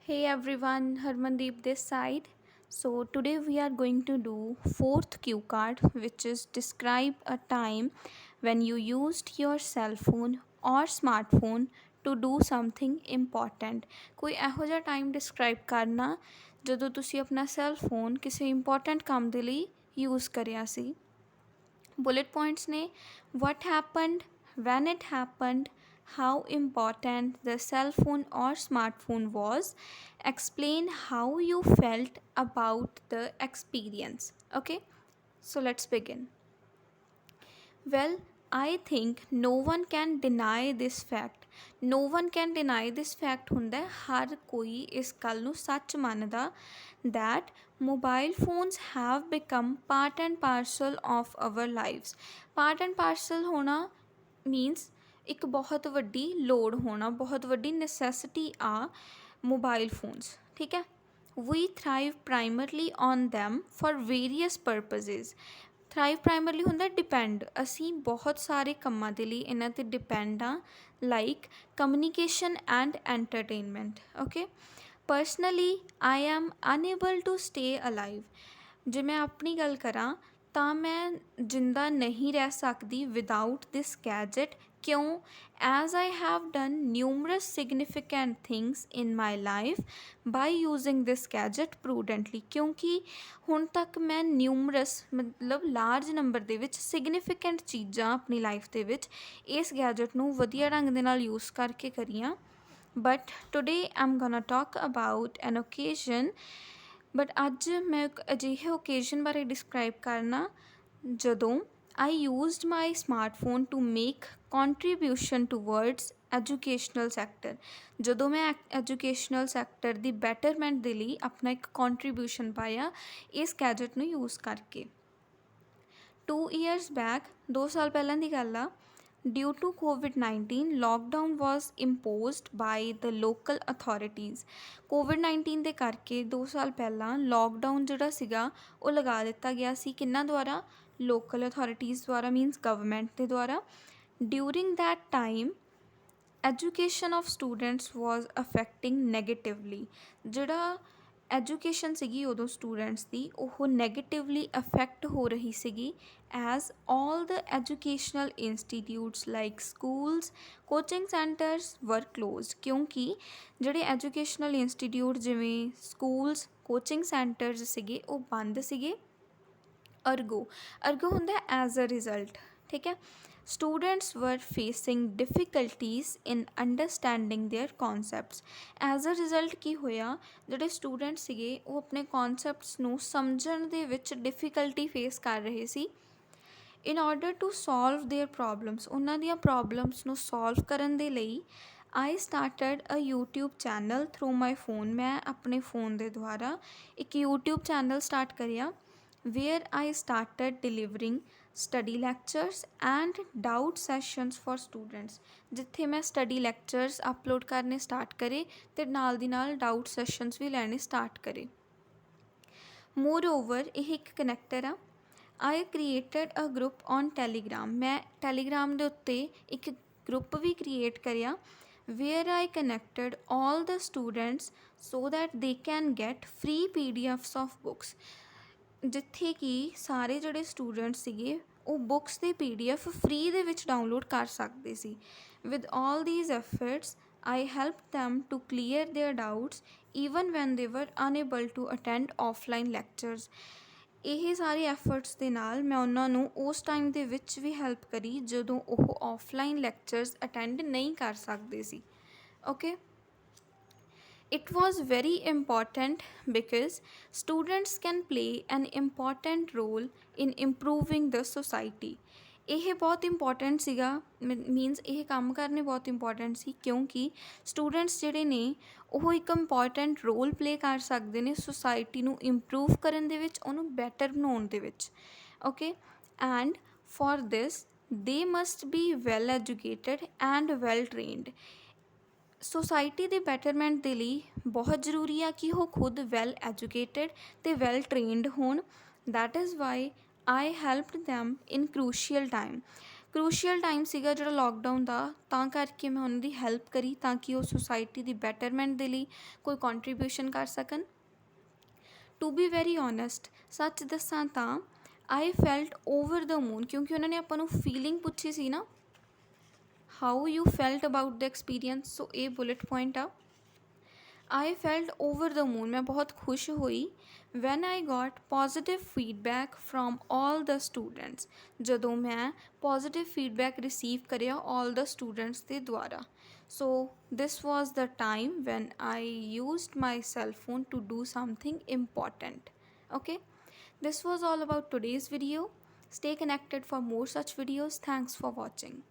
Hey everyone, Harmandeep this side. So today we are going to do fourth cue card, which is describe a time when you used your cell phone or smartphone to do something important. ਕੋਈ ਇਹੋ ਜਿਹਾ time describe ਕਰਨਾ ਜਦੋਂ ਤੁਸੀਂ ਆਪਣਾ cell phone ਕਿਸੇ important ਕੰਮ ਦੇ ਲਈ ਯੂਜ਼ ਕਰਿਆ ਸੀ। Bullet points ਨੇ what happened, when it happened, how important the cell phone or smartphone was, explain how you felt about the experience. Okay, so let's begin. Well, I think no one can deny this fact. No one can deny this fact ਹੁੰਦਾ ਹੈ ਹਰ ਕੋਈ ਇਸ ਗੱਲ ਨੂੰ ਸੱਚ ਮੰਨਦਾ that mobile phones have become part and parcel of our lives. Part and parcel ਹੋਣਾ means ਇੱਕ ਬਹੁਤ ਵੱਡੀ ਲੋੜ ਹੋਣਾ, ਬਹੁਤ ਵੱਡੀ necessity ਆ mobile phones, ਠੀਕ ਹੈ। We thrive primarily on them for various purposes. ਥਰਾਈਵ ਪ੍ਰਾਈਮਰਲੀ ਹੁੰਦਾ ਡਿਪੈਂਡ, ਅਸੀਂ ਬਹੁਤ ਸਾਰੇ ਕੰਮਾਂ ਦੇ ਲਈ ਇਹਨਾਂ 'ਤੇ ਡਿਪੈਂਡ ਹਾਂ, like communication and entertainment. Okay, personally I am unable to stay alive. ਜੇ ਮੈਂ ਆਪਣੀ ਗੱਲ ਕਰਾਂ ਤਾਂ ਮੈਂ ਜਿੰਦਾ ਨਹੀਂ ਰਹਿ ਸਕਦੀ ਵਿਦਾਊਟ ਦਿਸ ਗੈਜਟ। ਕਿਉਂ? As I have done numerous significant things in my life by using this gadget prudently. ਕਿਉਂਕਿ ਹੁਣ ਤੱਕ ਮੈਂ ਨਿਊਮਰਸ ਮਤਲਬ ਲਾਰਜ ਨੰਬਰ ਦੇ ਵਿੱਚ ਸਿਗਨੀਫਿਕੈਂਟ ਚੀਜ਼ਾਂ ਆਪਣੀ ਲਾਈਫ ਦੇ ਵਿੱਚ ਇਸ ਗੈਜਟ ਨੂੰ ਵਧੀਆ ਢੰਗ ਦੇ ਨਾਲ ਯੂਜ਼ ਕਰਕੇ ਕਰੀਆਂ। But today I'm gonna talk about an occasion. But ਅੱਜ ਮੈਂ ਇੱਕ ਅਜਿਹੇ ਓਕੇਜ਼ਨ ਬਾਰੇ ਡਿਸਕਰਾਈਬ ਕਰਨਾ ਜਦੋਂ I used my smartphone to make contribution towards educational sector. ਜਦੋਂ ਮੈਂ ਐਜੂਕੇਸ਼ਨਲ ਸੈਕਟਰ ਦੀ ਬੈਟਰਮੈਂਟ ਦੇ ਲਈ ਆਪਣਾ ਇੱਕ ਕੰਟਰੀਬਿਊਸ਼ਨ ਪਾਇਆ ਇਸ ਗੈਜਟ ਨੂੰ ਯੂਜ਼ ਕਰਕੇ। 2 years back, 2 ਸਾਲ ਪਹਿਲਾਂ ਦੀ ਗੱਲ ਆ, due to COVID-19 lockdown was imposed by the local authorities. COVID-19 ਦੇ ਕਰਕੇ 2 ਸਾਲ ਪਹਿਲਾਂ ਲੋਕਡਾਊਨ ਜਿਹੜਾ ਸੀਗਾ ਉਹ ਲਗਾ ਦਿੱਤਾ ਗਿਆ ਸੀ। ਕਿਹਨਾਂ ਦੁਆਰਾ? ਲੋਕਲ ਅਥੋਰਿਟੀਜ਼ ਦੁਆਰਾ, ਮੀਨਸ ਗਵਰਨਮੈਂਟ ਦੇ ਦੁਆਰਾ। During that time education of students was affecting negatively. ਜਿਹੜਾ ਐਜੂਕੇਸ਼ਨ ਸੀਗੀ ਉਦੋਂ ਸਟੂਡੈਂਟਸ ਦੀ ਉਹ ਨੈਗੇਟਿਵਲੀ ਅਫੈਕਟ ਹੋ ਰਹੀ ਸੀਗੀ as all the educational institutes like schools, coaching centres were closed. ਕਿਉਂਕਿ ਜਿਹੜੇ ਐਜੂਕੇਸ਼ਨਲ ਇੰਸਟੀਟਿਊਟ ਜਿਵੇਂ ਸਕੂਲਸ, ਕੋਚਿੰਗ ਸੈਂਟਰਸ ਸੀਗੇ ਉਹ ਬੰਦ ਸੀਗੇ। ਅਰਗੋ ਹੁੰਦਾ ਐਜ਼ ਅ ਰਿਜ਼ਲਟ, ਠੀਕ ਹੈ। Students were facing difficulties in understanding their concepts. As a result ਕੀ ਹੋਇਆ? ਜਿਹੜੇ ਸਟੂਡੈਂਟ ਸੀਗੇ ਉਹ ਆਪਣੇ ਕੌਨਸੈਪਟਸ ਨੂੰ ਸਮਝਣ ਦੇ ਵਿੱਚ ਡਿਫੀਕਲਟੀ ਫੇਸ ਕਰ ਰਹੇ ਸੀ। In order to solve their problems, ਉਹਨਾਂ ਦੀਆਂ ਪ੍ਰੋਬਲਮਸ ਨੂੰ ਸੋਲਵ ਕਰਨ ਦੇ ਲਈ I started a YouTube channel through my phone. ਮੈਂ ਆਪਣੇ ਫੋਨ ਦੇ ਦੁਆਰਾ ਇੱਕ ਯੂਟਿਊਬ ਚੈਨਲ ਸਟਾਰਟ ਕਰਿਆ where I started delivering study lectures and doubt sessions for students। ਜਿੱਥੇ ਮੈਂ ਸਟੱਡੀ ਲੈਕਚਰਸ ਅਪਲੋਡ ਕਰਨੇ ਸਟਾਰਟ ਕਰੇ ਅਤੇ ਨਾਲ ਦੀ ਨਾਲ ਡਾਊਟ ਸੈਸ਼ਨਸ ਵੀ ਲੈਣੇ ਸਟਾਰਟ ਕਰੇ। ਮੋਰ ਓਵਰ ਇਹ ਇੱਕ ਕਨੈਕਟਰ ਆ। I created a group on Telegram. ਮੈਂ ਟੈਲੀਗ੍ਰਾਮ ਦੇ ਉੱਤੇ ਇੱਕ ਗਰੁੱਪ ਵੀ ਕ੍ਰੀਏਟ ਕਰਿਆ where I connected all the students so that they can get free PDFs of books। ਜਿੱਥੇ ਕਿ ਸਾਰੇ ਜਿਹੜੇ ਸਟੂਡੈਂਟ ਸੀਗੇ ਉਹ ਬੁੱਕਸ ਦੇ PDF ਫ੍ਰੀ ਦੇ ਵਿੱਚ ਡਾਊਨਲੋਡ ਕਰ ਸਕਦੇ ਸੀ। With all these efforts I help them to clear their doubts even when they were unable to attend offline lectures. ਇਹ ਸਾਰੇ ਐਫਰਟਸ ਦੇ ਨਾਲ ਮੈਂ ਉਹਨਾਂ ਨੂੰ ਉਸ ਟਾਈਮ ਦੇ ਵਿੱਚ ਵੀ ਹੈਲਪ ਕਰੀ ਜਦੋਂ ਉਹ ਆਫਲਾਈਨ ਲੈਕਚਰਸ ਅਟੈਂਡ ਨਹੀਂ ਕਰ ਸਕਦੇ ਸੀ। Okay, it was very important because students can play an important role in improving the society। ਇਹ ਬਹੁਤ ਇੰਪੋਰਟੈਂਟ ਸੀਗਾ, ਮੀਨਸ ਇਹ ਕੰਮ ਕਰਨੇ ਬਹੁਤ ਇੰਪੋਰਟੈਂਟ ਸੀ ਕਿਉਂਕਿ ਸਟੂਡੈਂਟਸ ਜਿਹੜੇ ਨੇ ਉਹ ਇੱਕ ਇੰਪੋਰਟੈਂਟ ਰੋਲ ਪਲੇ ਕਰ ਸਕਦੇ ਨੇ ਸੁਸਾਇਟੀ ਨੂੰ ਇੰਪਰੂਵ ਕਰਨ ਦੇ ਵਿੱਚ, ਉਹਨੂੰ ਬੈਟਰ ਬਣਾਉਣ ਦੇ ਵਿੱਚ। Okay, and for this they must be well educated and well trained. Society ਦੇ ਬੈਟਰਮੈਂਟ ਦੇ ਲਈ ਬਹੁਤ ਜ਼ਰੂਰੀ ਆ ਕਿ ਉਹ ਖੁਦ ਵੈਲ ਐਜੂਕੇਟਡ ਅਤੇ ਵੈਲ ਟ੍ਰੇਨਡ ਹੋਣ। That is why I helped them in crucial time. Crucial time ਸੀਗਾ ਜਿਹੜਾ ਲੋਕਡਾਊਨ ਦਾ, ਤਾਂ ਕਰਕੇ ਮੈਂ ਉਹਨਾਂ ਦੀ ਹੈਲਪ ਕਰੀ ਤਾਂ ਕਿ ਉਹ ਸੁਸਾਇਟੀ ਦੀ ਬੈਟਰਮੈਂਟ ਦੇ ਲਈ ਕੋਈ ਕੰਟਰੀਬਿਊਸ਼ਨ ਕਰ ਸਕਣ। ਟੂ ਬੀ ਵੈਰੀ ਓਨੈਸਟ, ਸੱਚ ਦੱਸਾਂ ਤਾਂ I felt over the moon, ਕਿਉਂਕਿ ਉਹਨਾਂ ਨੇ ਆਪਾਂ ਨੂੰ ਫੀਲਿੰਗ ਪੁੱਛੀ ਸੀ ਨਾ, how you felt about the experience, so ਇਹ ਬੁਲਟ ਪੁਆਇੰਟ ਆ। I felt over the moon, ਮੈਂ ਬਹੁਤ ਖੁਸ਼ ਹੋਈ when I got positive feedback from all the students, ਜਦੋਂ ਮੈਂ ਪੋਜ਼ੀਟਿਵ ਫੀਡਬੈਕ ਰਿਸੀਵ ਕਰਿਆ ਆਲ ਦ ਸਟੂਡੈਂਟਸ ਦੇ ਦੁਆਰਾ। So this was the time when I used my cell phone to do something important. Okay, this was all about today's video. Stay connected for more such videos. Thanks for watching.